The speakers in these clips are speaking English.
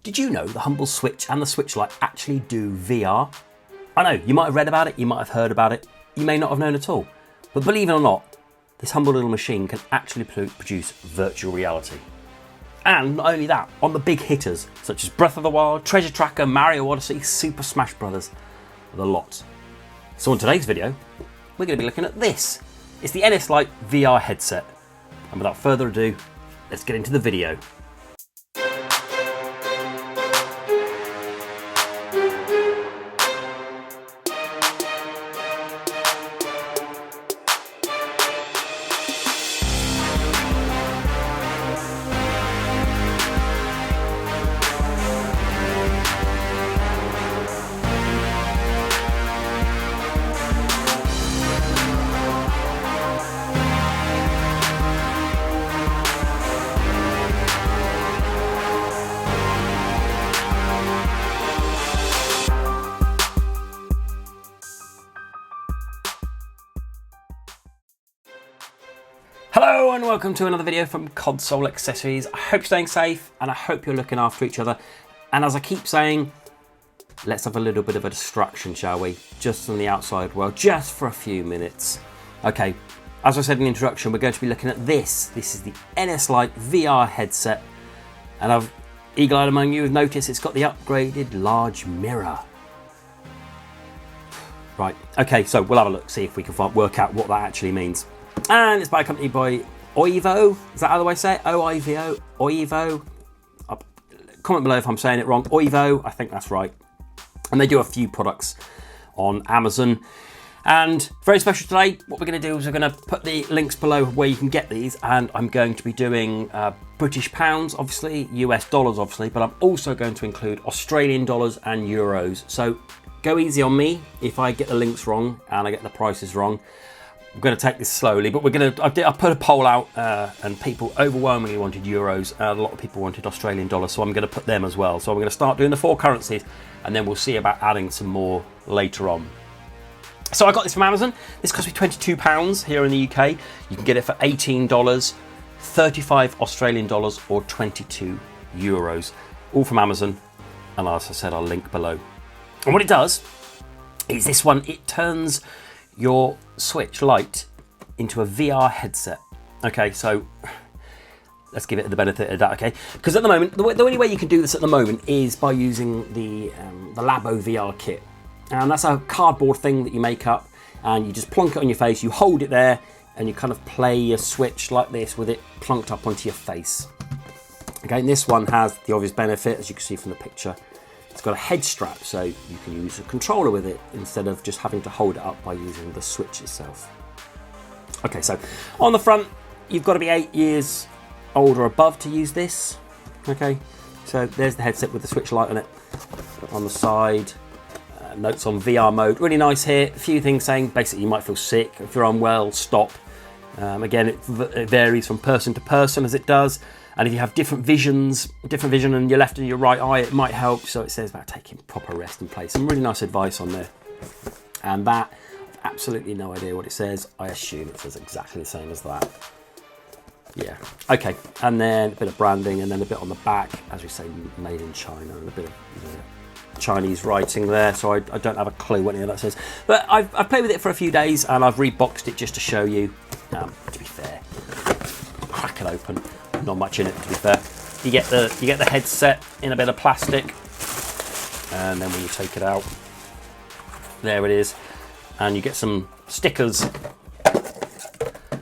Did you know the humble Switch and the Switch Lite actually do VR? I know, you might have read about it, you might have heard about it, you may not have known at all. But believe it or not, this humble little machine can actually produce virtual reality. And not only that, on the big hitters, such as Breath of the Wild, Treasure Tracker, Mario Odyssey, Super Smash Bros. The lot. So in today's video, we're going to be looking at this. It's the NS Lite VR headset. And without further ado, let's get into the video. Hello and welcome to another video from Console Accessories. I hope you're staying safe and I hope you're looking after each other. And as I keep saying, let's have a little bit of a distraction, shall we? Just from the outside world, just for a few minutes. Okay, as I said in the introduction, we're going to be looking at this. This is the NS Lite VR headset. And eagle-eyed among you have noticed it's got the upgraded large mirror. Right, okay, so we'll have a look, see if we can work out what that actually means. And it's by a company by Oivo. Is that how the way I say it? O-I-V-O? Oivo? Comment below if I'm saying it wrong. Oivo, I think that's right. And they do a few products on Amazon. And very special today, what we're going to do is we're going to put the links below where you can get these. And I'm going to be doing British pounds, obviously, US dollars, obviously. But I'm also going to include Australian dollars and euros. So go easy on me if I get the links wrong and I get the prices wrong. I'm going to take this slowly, but I put a poll out and people overwhelmingly wanted euros. A lot of people wanted Australian dollars, so I'm going to put them as well. So I'm going to start doing the four currencies and then we'll see about adding some more later on. So I got this from Amazon. This cost me £22 here in the UK. You can get it for $18, 35 Australian dollars or 22 euros. All from Amazon. And as I said, I'll link below. And what it does is this one, it turns your Switch Lite into a VR headset. Okay, so let's give it the benefit of that, okay? Because at the moment, the only way you can do this at the moment is by using the Labo VR kit. And that's a cardboard thing that you make up and you just plonk it on your face, you hold it there and you kind of play your Switch like this with it plunked up onto your face. Okay, and this one has the obvious benefit, as you can see from the picture. It's got a head strap, so you can use a controller with it instead of just having to hold it up by using the Switch itself. Okay, so on the front, you've got to be 8 years old or above to use this. Okay, so there's the headset with the Switch Lite on it. On the side, notes on VR mode. Really nice here. A few things saying basically you might feel sick. If you're unwell, stop. Again, it varies from person to person as it does. And if you have different vision in your left and your right eye, it might help. So it says about taking proper rest and play. Some really nice advice on there. And that, I've absolutely no idea what it says. I assume it says exactly the same as that. Yeah, okay. And then a bit of branding and then a bit on the back, as we say, made in China, and a bit of Chinese writing there. So I don't have a clue what any of that says. But I've played with it for a few days and I've reboxed it just to show you. To be fair, I'll crack it open. Not much in it, to be fair. You get the headset in a bit of plastic, and then when you take it out, there it is, and you get some stickers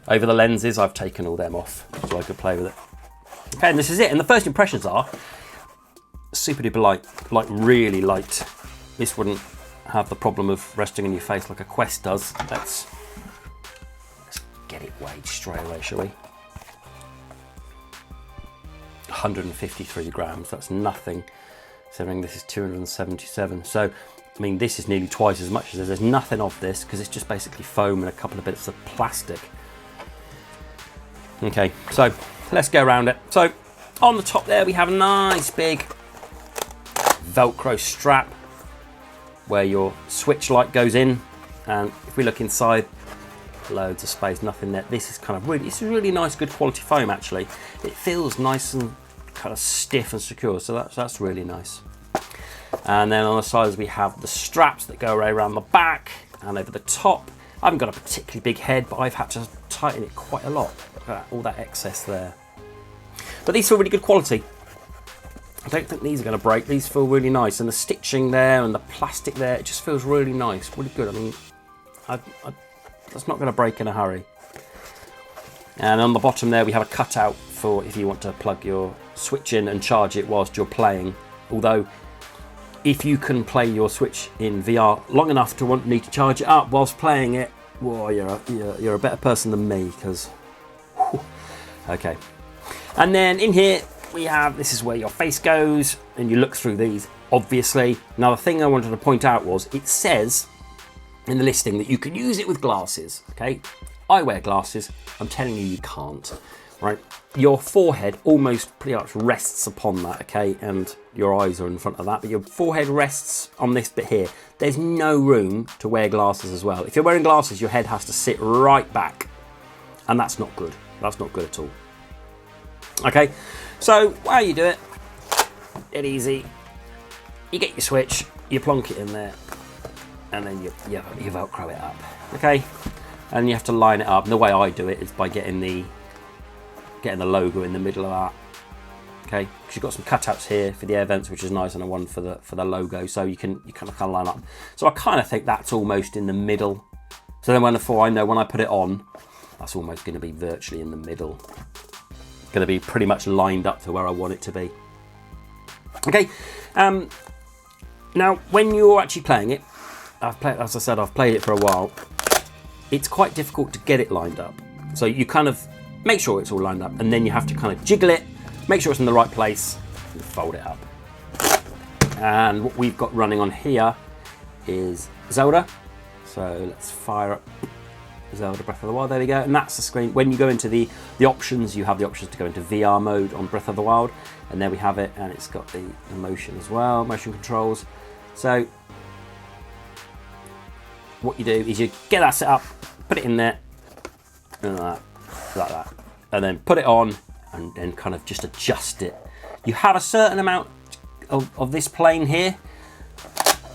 over the lenses. I've taken all them off so I could play with it. Okay, and this is it. And the first impressions are super duper light, like really light. This wouldn't have the problem of resting on your face like a Quest does. Let's get it weighed straight away, shall we? 153 grams, that's nothing, considering this is 277. So, I mean, this is nearly twice as much as there's nothing of this because it's just basically foam and a couple of bits of plastic. Okay, so let's go around it. So, on the top there, we have a nice big Velcro strap where your Switch Lite goes in. And if we look inside, loads of space, nothing there. This is kind of really, it's really nice, good quality foam actually. It feels nice and kind of stiff and secure, so that's really nice. And then on the sides we have the straps that go right around the back and over the top. I haven't got a particularly big head, but I've had to tighten it quite a lot. Look at that, all that excess there. But these feel really good quality. I don't think these are going to break. These feel really nice, and the stitching there and the plastic there, it just feels really nice, really good. I mean, that's not going to break in a hurry. And on the bottom there we have a cutout for if you want to plug your Switch in and charge it whilst you're playing. Although, if you can play your Switch in VR long enough to need to charge it up whilst playing it, well, you're a better person than me, because... Okay. And then in here, we have, this is where your face goes, and you look through these, obviously. Now, the thing I wanted to point out was, it says in the listing that you can use it with glasses, okay? I wear glasses, I'm telling you, you can't, right? Your forehead almost pretty much rests upon that, okay? And your eyes are in front of that, but your forehead rests on this bit here. There's no room to wear glasses as well. If you're wearing glasses, your head has to sit right back, and that's not good. That's not good at all. Okay, so while you do it, dead easy. You get your Switch, you plonk it in there, and then you Velcro it up, okay? And you have to line it up. And the way I do it is by getting the logo in the middle of that, okay? Because you've got some cutouts here for the air vents, which is nice, and a one for the logo, so you kind of line up. So I kind of think that's almost in the middle. So then when I put it on, that's almost going to be virtually in the middle. Going to be pretty much lined up to where I want it to be. Okay. Now, when you're actually playing it, as I said, I've played it for a while. It's quite difficult to get it lined up. So you kind of make sure it's all lined up, and then you have to kind of jiggle it, make sure it's in the right place, and fold it up. And what we've got running on here is Zelda. So let's fire up Zelda Breath of the Wild. There we go. And that's the screen. When you go into the options, you have the options to go into VR mode on Breath of the Wild. And there we have it. And it's got the motion as well, motion controls. So what you do is you get that set up, put it in there, and like that. And then put it on, and then kind of just adjust it. You have a certain amount of this plane here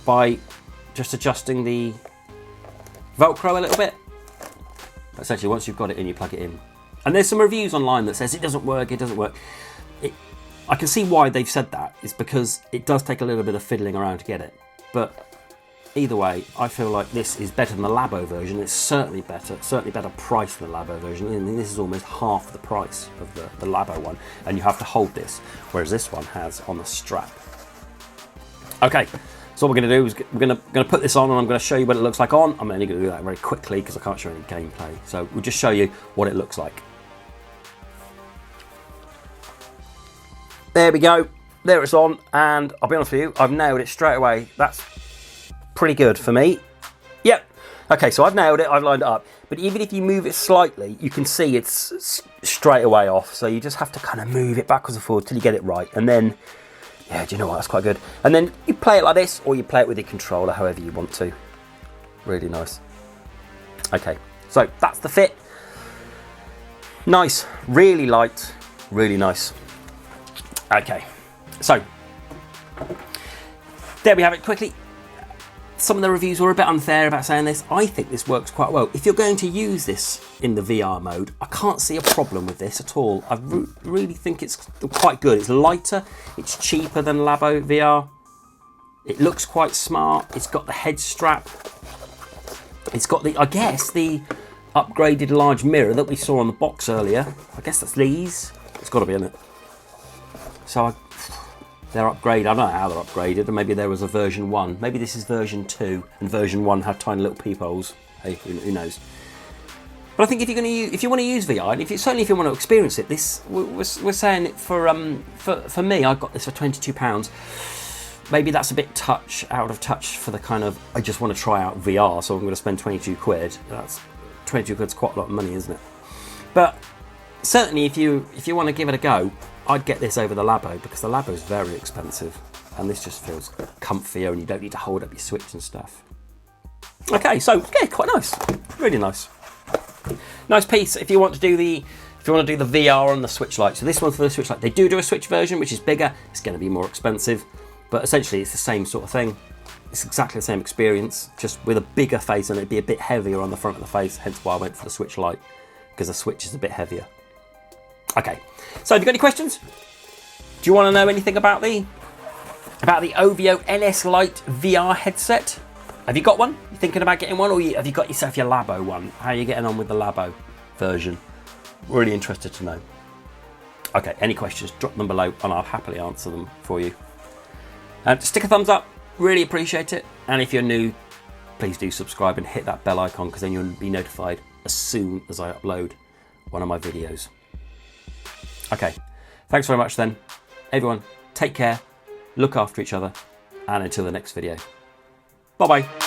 by just adjusting the Velcro a little bit. But essentially, once you've got it in, you plug it in. And there's some reviews online that says it doesn't work, it doesn't work. I can see why they've said that. It's because it does take a little bit of fiddling around to get it. But either way, I feel like this is better than the Labo version. It's certainly better price than the Labo version. I mean, this is almost half the price of the Labo one. And you have to hold this, whereas this one has on the strap. Okay. So what we're going to do is we're going to put this on, and I'm going to show you what it looks like on. I'm only going to do that very quickly because I can't show any gameplay. So we'll just show you what it looks like. There we go. There it's on, and I'll be honest with you, I've nailed it straight away. That's pretty good for me. Yep. Okay, so I've nailed it. I've lined it up. But even if you move it slightly, you can see it's straight away off. So you just have to kind of move it backwards and forwards till you get it right, and then. Yeah, do you know what? That's quite good. And then you play it like this, or you play it with your controller, however you want to. Really nice. Okay, so that's the fit. Nice, really light, really nice. Okay, so there we have it quickly. Some of the reviews were a bit unfair about saying this. I think this works quite well. If you're going to use this in the VR mode, I can't see a problem with this at all. I really think it's quite good. It's lighter, it's cheaper than Labo VR. It looks quite smart. It's got the head strap. It's got the, I guess, the upgraded large mirror that we saw on the box earlier. I guess that's Leigh's. It's got to be in it. So they're upgraded. I don't know how they're upgraded, and maybe there was a version 1. Maybe this is version 2, and version 1 had tiny little peepholes. Hey, who knows? But I think if you want to use VR, and certainly if you want to experience it, this we're saying it for me. I got this for £22. Maybe that's a bit out of touch for the kind of I just want to try out VR, so I'm going to spend 22 quid. That's 22 quid's quite a lot of money, isn't it? But certainly if you want to give it a go, I'd get this over the Labo, because the Labo is very expensive, and this just feels comfier, and you don't need to hold up your Switch and stuff. Okay, so yeah, quite nice, really nice. Nice piece if you want to do the if you want to do the VR on the Switch Lite, so this one's for the Switch Lite. They do a Switch version, which is bigger. It's going to be more expensive, but essentially it's the same sort of thing. It's exactly the same experience, just with a bigger face, and it'd be a bit heavier on the front of the face, hence why I went for the Switch Lite, because the Switch is a bit heavier. Okay, so have you got any questions? Do you want to know anything about the Oivo NS Lite VR headset? Have you got one? You thinking about getting one, or have you got yourself your Labo one? How are you getting on with the Labo version? Really interested to know. Okay, any questions, drop them below and I'll happily answer them for you. Stick a thumbs up, really appreciate it. And if you're new, please do subscribe and hit that bell icon, because then you'll be notified as soon as I upload one of my videos. Okay, thanks very much then. Everyone, take care, look after each other, and until the next video. Bye-bye.